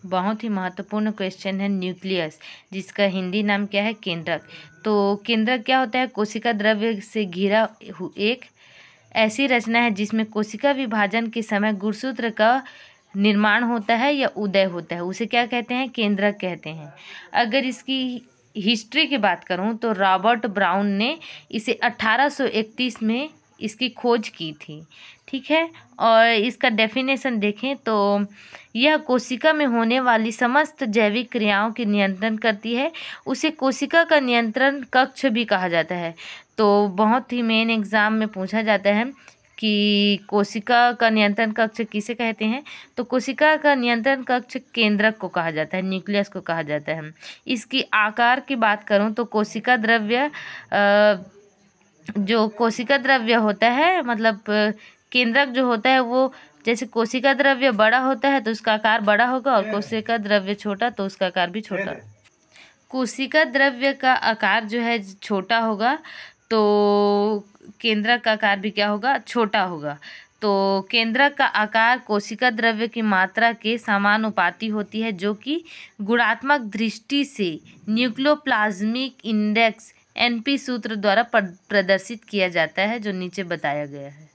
बहुत ही महत्वपूर्ण क्वेश्चन है न्यूक्लियस, जिसका हिंदी नाम क्या है? केंद्रक। तो केंद्रक क्या होता है? कोशिका द्रव्य से घिरा एक ऐसी रचना है जिसमें कोशिका विभाजन के समय गुणसूत्र का निर्माण होता है या उदय होता है, उसे क्या कहते हैं? केंद्रक कहते हैं। अगर इसकी हिस्ट्री की बात करूं तो रॉबर्ट ब्राउन ने इसे 1831 में इसकी खोज की थी। ठीक है, और इसका डेफिनेशन देखें तो यह कोशिका में होने वाली समस्त जैविक क्रियाओं की नियंत्रण करती है। उसे कोशिका का नियंत्रण कक्ष भी कहा जाता है। तो बहुत ही मेन एग्जाम में पूछा जाता है कि कोशिका का नियंत्रण कक्ष किसे कहते हैं? तो कोशिका का नियंत्रण कक्ष केंद्रक को कहा जाता है, न्यूक्लियस को कहा जाता है। इसकी आकार की बात करूं तो कोशिका द्रव्य जो कोशिका द्रव्य होता है, मतलब केंद्रक जो होता है वो, जैसे कोशिका द्रव्य बड़ा होता है तो उसका आकार बड़ा होगा, और कोशिका द्रव्य छोटा तो उसका आकार भी छोटा। कोशिका द्रव्य का आकार जो है छोटा होगा तो केंद्रक का आकार भी क्या होगा? छोटा होगा। तो केंद्रक का आकार कोशिका द्रव्य की मात्रा के समानुपाती होती है, जो कि गुणात्मक दृष्टि से न्यूक्लियोप्लाज्मिक इंडेक्स NP सूत्र द्वारा प्रदर्शित किया जाता है, जो नीचे बताया गया है।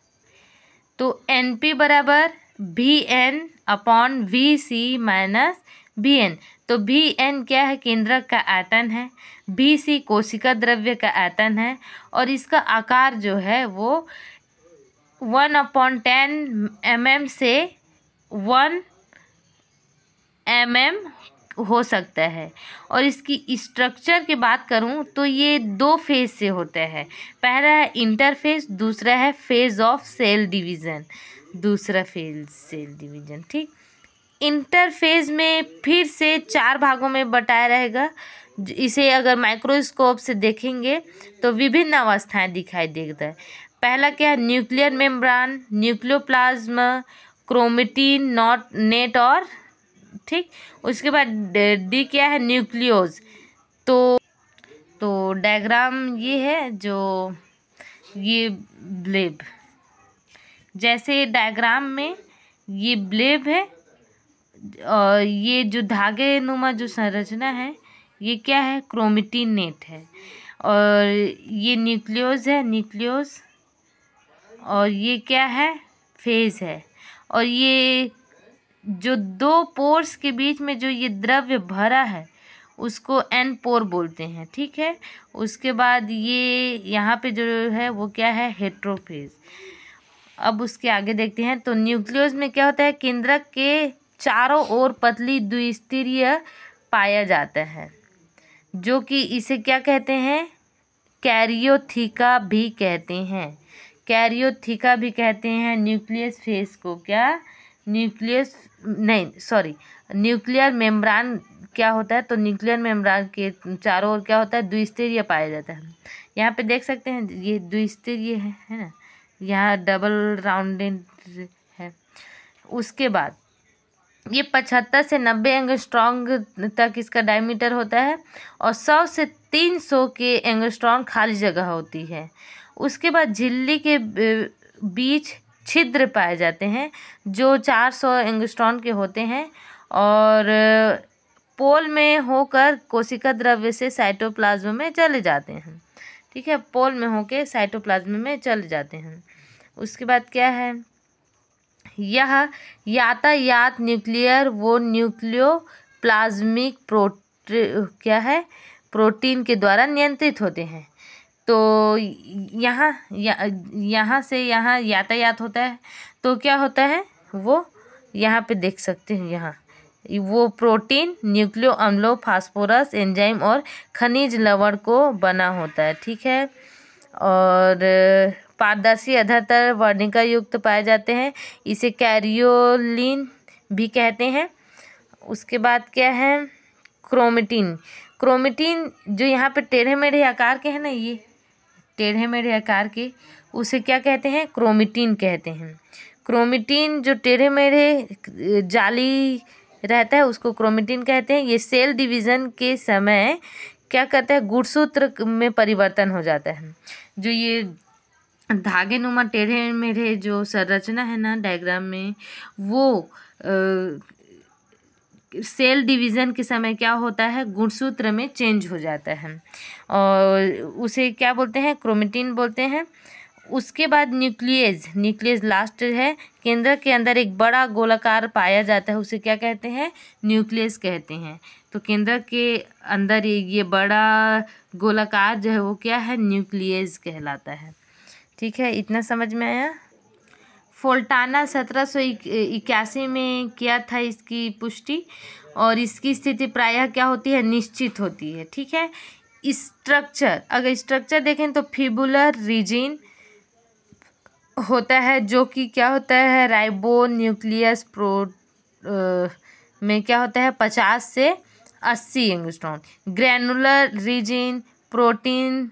तो NP बराबर VN/VC माइनस VN। तो VN क्या है? केंद्रक का आयतन है। VC कोशिका द्रव्य का आयतन है, और इसका आकार जो है वो 1/10 mm से 1 mm हो सकता है। और इसकी स्ट्रक्चर की बात करूं तो ये 2 फेज से होता है। पहला है इंटरफेज, दूसरा है फेज ऑफ सेल डिवीज़न, दूसरा फेज सेल डिवीज़न। ठीक, इंटरफेज में फिर से 4 भागों में बटाया रहेगा। इसे अगर माइक्रोस्कोप से देखेंगे तो विभिन्न अवस्थाएं दिखाई देता है। पहला क्या है? Nuclear membrane, nucleoplasm, chromatin net, और ठीक, उसके बाद डी क्या है? न्यूक्लियोज। तो डायग्राम ये है, जो ये ब्लेब, जैसे डायग्राम में ये ब्लेब है, और ये जो धागे नुमा जो संरचना है ये क्या है? क्रोमेटिन नेट है। और ये न्यूक्लियोज है, न्यूक्लियोज, और ये क्या है? फेज है। और ये जो 2 पोर्स के बीच में जो ये द्रव्य भरा है उसको एन पोर बोलते हैं। ठीक है, उसके बाद ये यहाँ पे जो है वो क्या है? हेट्रोफेज। अब उसके आगे देखते हैं। तो न्यूक्लियस में क्या होता है? केंद्रक के चारों ओर पतली द्विस्तीर्य पाया जाता है, जो कि इसे क्या कहते हैं? कैरियोथिका भी कहते हैं। कैरियोथिका भी कहते हैं न्यूक्लियस फेस को। क्या? न्यूक्लियस नहीं, सॉरी, न्यूक्लियर मेम्ब्रान क्या होता है? तो न्यूक्लियर मेम्ब्रान के चारों ओर क्या होता है? द्विस्तीर्य पाया जाता है। यहाँ पे देख सकते हैं ये द्विस्तीर्य है ना, यहाँ डबल राउंडेड है। उसके बाद ये 75 से 90 एंगस्ट्रॉन्ग तक इसका डायमीटर होता है, और 100 से 300 के एंगस्ट्रॉन्ग खाली जगह होती है। उसके बाद झिल्ली के बीच छिद्र पाए जाते हैं, जो 400 एंगस्ट्रॉन के होते हैं, और पोल में होकर कोशिका द्रव्य से साइटोप्लाज्म में चले जाते हैं। ठीक है, पोल में होकर साइटोप्लाज्म में चले जाते हैं। उसके बाद क्या है? यह यातायात न्यूक्लियर वो न्यूक्लियोप्लाज्मिक प्रोटीन के द्वारा नियंत्रित होते हैं। तो यहाँ से यहाँ यातायात होता है, तो क्या होता है? वो यहाँ पे देख सकते हैं, यहाँ वो प्रोटीन न्यूक्लियो अम्लों, फास्फोरस, एंजाइम और खनिज लवण को बना होता है। ठीक है, और पारदर्शी अधरतर वर्णिका युक्त पाए जाते हैं, इसे कैरियोलिन भी कहते हैं। उसके बाद क्या है? क्रोमेटिन। क्रोमेटिन जो यहाँ पे टेढ़े मेढ़े आकार के हैं ना, ये टेढ़े मेढ़े आकार के, उसे क्या कहते हैं? क्रोमेटिन कहते हैं। क्रोमेटिन जो टेढ़े मेढ़े जाली रहता है उसको क्रोमेटिन कहते हैं। ये सेल डिवीज़न के समय क्या करता है? गुणसूत्र में परिवर्तन हो जाता है। जो ये धागे नुमा टेढ़े मेढ़े जो संरचना है ना डायग्राम में, वो सेल डिवीज़न के समय क्या होता है, गुणसूत्र में चेंज हो जाता है और उसे क्या बोलते हैं, क्रोमेटिन बोलते हैं। उसके बाद न्यूक्लियस लास्ट है। केंद्रक के अंदर एक बड़ा गोलाकार पाया जाता है, उसे क्या कहते हैं, न्यूक्लियस कहते हैं। तो केंद्रक के अंदर ये बड़ा गोलाकार जो है वो क्या है, न्यूक्लियस कहलाता है। ठीक है, इतना समझ में आया। फोल्टाना 1781 में किया था इसकी पुष्टि और इसकी स्थिति प्रायः क्या होती है, निश्चित होती है। ठीक है, स्ट्रक्चर, अगर स्ट्रक्चर देखें तो फिबुलर रीजन होता है, जो कि क्या होता है, राइबो न्यूक्लियस में क्या होता है 50 से 80 angstrom. Granular region, protein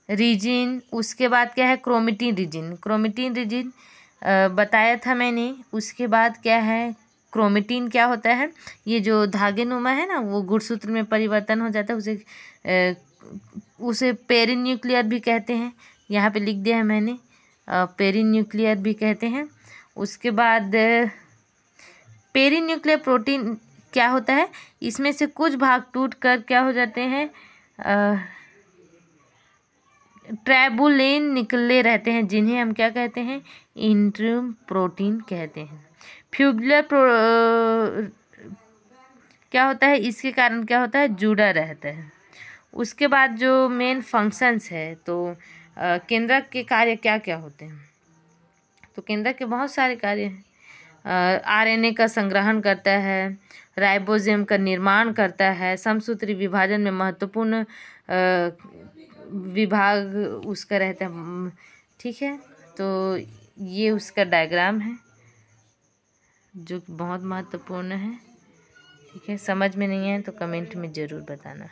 region, उसके बाद क्या है, क्रोमेटिन रीजन बताया था मैंने। उसके बाद क्या है, क्रोमेटिन क्या होता है, ये जो धागे नुमा है ना, वो गुणसूत्र में परिवर्तन हो जाता है, उसे पेरिन्यूक्लियर भी कहते हैं, यहाँ पे लिख दिया है मैंने, पेरिन्यूक्लियर भी कहते हैं। उसके बाद पेरिन्यूक्लियर प्रोटीन क्या होता है, इसमें से कुछ भाग टूट कर क्या हो जाते हैं, ट्रैबुलिन निकले रहते हैं, जिन्हें हम क्या कहते हैं, इंट्रिम प्रोटीन कहते हैं। फ्यूबुलर क्या होता है, इसके कारण क्या होता है, जुड़ा रहता है। उसके बाद जो मेन फंक्शंस है, तो केंद्रक के कार्य क्या क्या होते हैं, तो केंद्रक के बहुत सारे कार्य हैं। आरएनए का संग्रहण करता है, राइबोसोम का निर्माण करता है, समसूत्री विभाजन में महत्वपूर्ण विभाग उसका रहता है। ठीक है, तो ये उसका डायग्राम है जो बहुत महत्वपूर्ण है। ठीक है, समझ में नहीं आए तो कमेंट में ज़रूर बताना।